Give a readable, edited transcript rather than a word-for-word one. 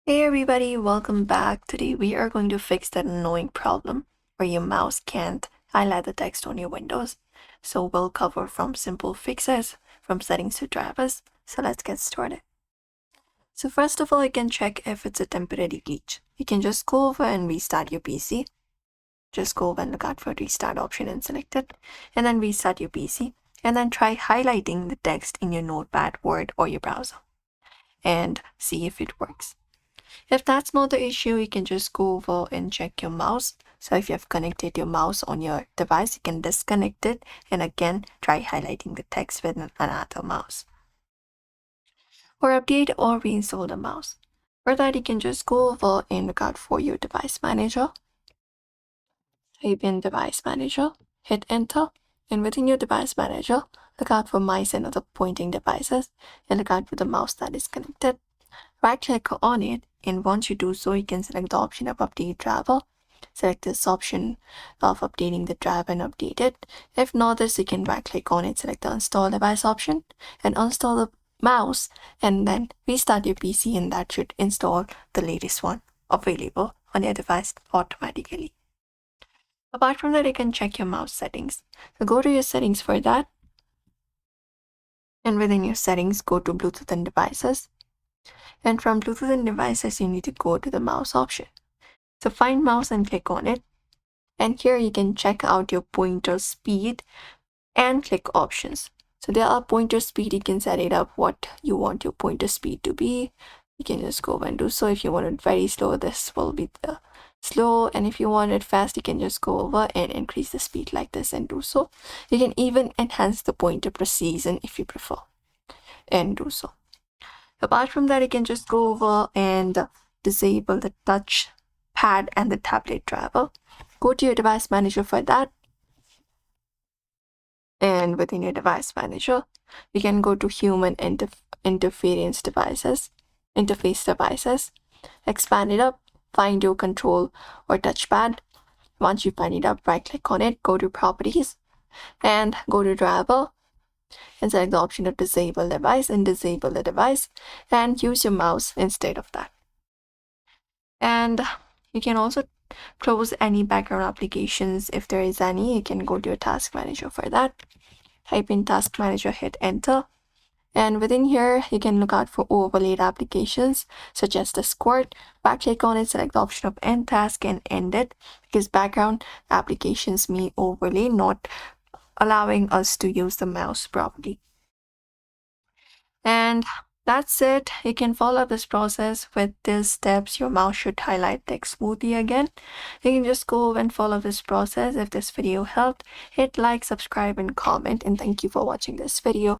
Hey everybody, welcome back. Today we are going to fix that annoying problem where your mouse can't highlight the text on your windows. So we'll cover from simple fixes, from settings to drivers. So let's get started. So first of all, you can check if it's a temporary glitch. You can just go over and restart your PC. Just go over and look out for restart option and select it, and then restart your PC, and then try highlighting the text in your notepad, Word, or your browser, and see if it works. If that's not the issue, you can just go over and check your mouse. So if you have connected your mouse on your device, you can disconnect it and again try highlighting the text with another mouse. Or update or reinstall the mouse. For that, you can just go over and look out for your device manager. Type in device manager, hit enter, and within your device manager, look out for mice and other pointing devices and look out for the mouse that is connected. Right click on it, and once you do so, you can select the option of update driver. Select this option of updating the driver and update it. If not this, you can right click on it, select the install device option and install the mouse, and then restart your PC, and that should install the latest one available on your device automatically. Apart from that, you can check your mouse settings. So go to your settings for that, and within your settings, go to Bluetooth and devices. And from Bluetooth and devices, you need to go to the mouse option. So find mouse and click on it. And here you can check out your pointer speed and click options. So there are pointer speed, you can set it up what you want your pointer speed to be. You can just go and do so. If you want it very slow, this will be the slow. And if you want it fast, you can just go over and increase the speed like this and do so. You can even enhance the pointer precision if you prefer and do so. Apart from that, you can just go over and disable the touch pad and the tablet driver. Go to your device manager for that. And within your device manager, you can go to human interface devices, expand it up, find your control or touchpad. Once you find it up, right click on it, go to properties and go to driver, and select the option of disable device and disable the device and use your mouse instead of that. And you can also close any background applications if there is any. You can go to your task manager for that. Type in task manager, hit enter. And within here, you can look out for overlaid applications such as Discord. Right click on it, select the option of end task and end it, because background applications may overlay, not allowing us to use the mouse properly. And that's it. You can follow this process with these steps. Your mouse should highlight text smoothly again. You can just go and follow this process. If this video helped, hit like, subscribe, and comment. And thank you for watching this video.